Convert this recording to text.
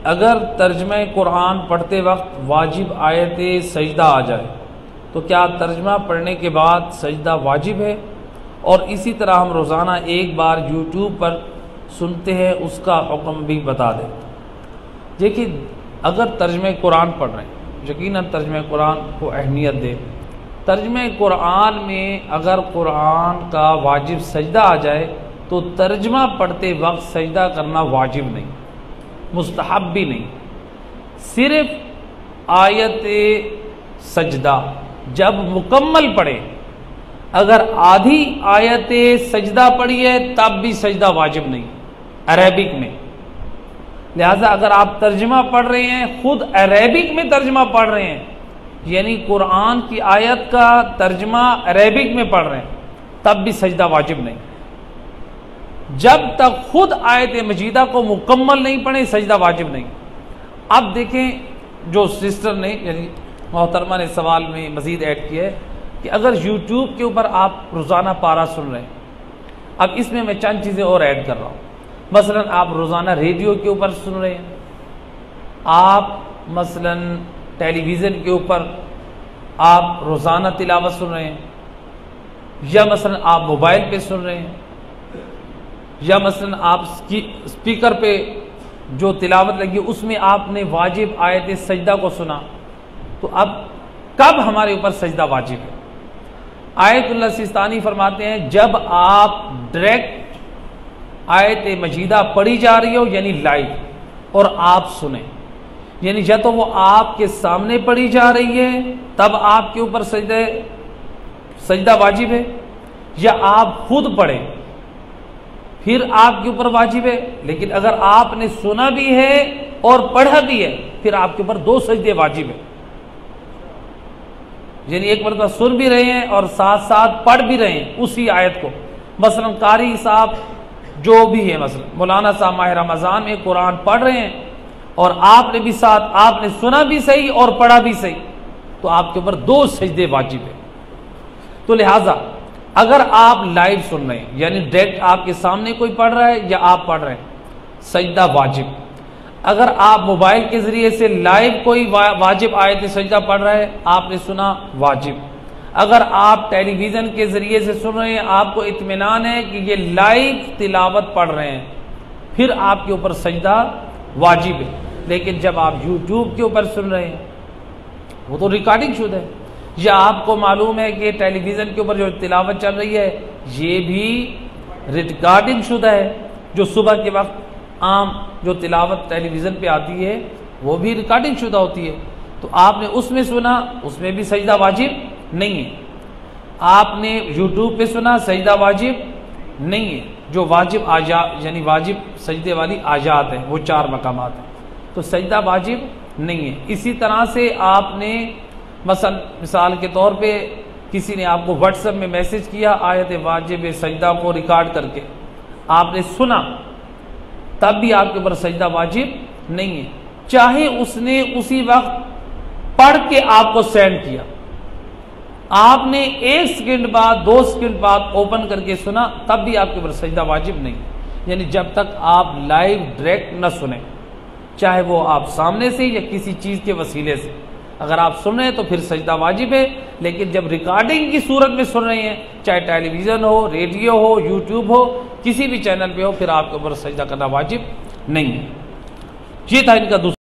अगर तर्जमा कुरान पढ़ते वक्त वाजिब आयत सजदा आ जाए तो क्या तर्जमा पढ़ने के बाद सजदा वाजिब है? और इसी तरह हम रोज़ाना एक बार यूट्यूब पर सुनते हैं, उसका हुक्म भी बता दें। देखिए, अगर तर्जमा कुरान पढ़ रहे हैं, यकीनन तर्जमा कुरान को अहमियत दें। तर्जमा कुरान में अगर कुरान का वाजिब सजदा आ जाए तो तर्जमा पढ़ते वक्त सजदा करना वाजिब नहीं, मुस्तहब भी नहीं। सिर्फ आयत सजदा जब मुकम्मल पढ़े, अगर आधी आयत सजदा पढ़ी है तब भी सजदा वाजिब नहीं अरेबिक में। लिहाजा अगर आप तर्जमा पढ़ रहे हैं, खुद अरेबिक में तर्जमा पढ़ रहे हैं, यानी कुरान की आयत का तर्जमा अरेबिक में पढ़ रहे हैं, तब भी सजदा वाजिब नहीं। जब तक खुद आयत मजीदा को मुकम्मल नहीं पढ़े सजदा वाजिब नहीं। अब देखें, जो सिस्टर ने यानी मोहतरमा ने सवाल में मज़ीद ऐड किया है कि अगर यूट्यूब के ऊपर आप रोज़ाना पारा सुन रहे हैं, अब इसमें मैं चंद चीज़ें और ऐड कर रहा हूँ। मसलन आप रोज़ाना रेडियो के ऊपर सुन रहे हैं, आप मसलन टेलीविज़न के ऊपर आप रोज़ाना तिलावत सुन रहे हैं, या मसलन आप मोबाइल पे सुन रहे हैं, या मसलन आप स्पीकर पे जो तिलावत लगी उसमें आपने वाजिब आयत सजदा को सुना, तो अब कब हमारे ऊपर सजदा वाजिब है? आयतुल्लाह सिस्तानी फरमाते हैं, जब आप डायरेक्ट आयत मजीदा पढ़ी जा रही हो यानी लाइव, और आप सुने, यानी या तो वो आपके सामने पढ़ी जा रही है तब आपके ऊपर सजदा वाजिब है, या आप खुद पढ़ें फिर आपके ऊपर वाजिब है। लेकिन अगर आपने सुना भी है और पढ़ा भी है फिर आपके ऊपर दो सजदे वाजिब है। यानी एक मरतबा सुन भी रहे हैं और साथ साथ पढ़ भी रहे हैं उसी आयत को। मसलन कारी साहब जो भी है, मसलन मौलाना साहब माह रमज़ान में कुरान पढ़ रहे हैं और आपने भी साथ, आपने सुना भी सही और पढ़ा भी सही, तो आपके ऊपर दो सजदे वाजिब है। तो लिहाजा अगर आप लाइव सुन रहे हैं यानी डायरेक्ट आपके सामने कोई पढ़ रहा है या आप पढ़ रहे हैं, सजदा वाजिब। अगर आप मोबाइल के ज़रिए से लाइव कोई वाजिब आयत सजदा पढ़ रहा है, आपने सुना, वाजिब। अगर आप टेलीविज़न के ज़रिए से सुन रहे हैं, आपको इत्मीनान है कि ये लाइव तिलावत पढ़ रहे हैं, फिर आपके ऊपर सजदा वाजिब है। लेकिन जब आप यूट्यूब के ऊपर सुन रहे हैं, वो तो रिकॉर्डिंग शुदा है, या आपको मालूम है कि टेलीविज़न के ऊपर जो तिलावत चल रही है ये भी रिकॉर्डिंग शुदा है, जो सुबह के वक्त आम जो तिलावत टेलीविज़न पे आती है वो भी रिकॉर्डिंग शुदा होती है, तो आपने उसमें सुना, उसमें भी सजदा वाजिब नहीं है। आपने यूट्यूब पे सुना, सजदा वाजिब नहीं है। जो वाजिब आजा यानी वाजिब सजदे वाली आजात है वो 4 मकामात हैं, तो सजदा वाजिब नहीं है। इसी तरह से आपने मिसाल के तौर पे किसी ने आपको व्हाट्सएप में मैसेज किया आयत वाजिब सजदा को रिकॉर्ड करके, आपने सुना, तब भी आपके ऊपर सजदा वाजिब नहीं है। चाहे उसने उसी वक्त पढ़ के आपको सेंड किया, आपने 1 सेकंड बाद 2 सेकंड बाद ओपन करके सुना, तब भी आपके ऊपर सजदा वाजिब नहीं। यानी जब तक आप लाइव डायरेक्ट न सुने, चाहे वो आप सामने से या किसी चीज़ के वसीले से, अगर आप सुन रहे हैं तो फिर सजदा वाजिब है। लेकिन जब रिकॉर्डिंग की सूरत में सुन रहे हैं, चाहे टेलीविज़न हो, रेडियो हो, यूट्यूब हो, किसी भी चैनल पे हो, फिर आपके ऊपर सजदा करना वाजिब नहीं है। ये था इनका दूसरा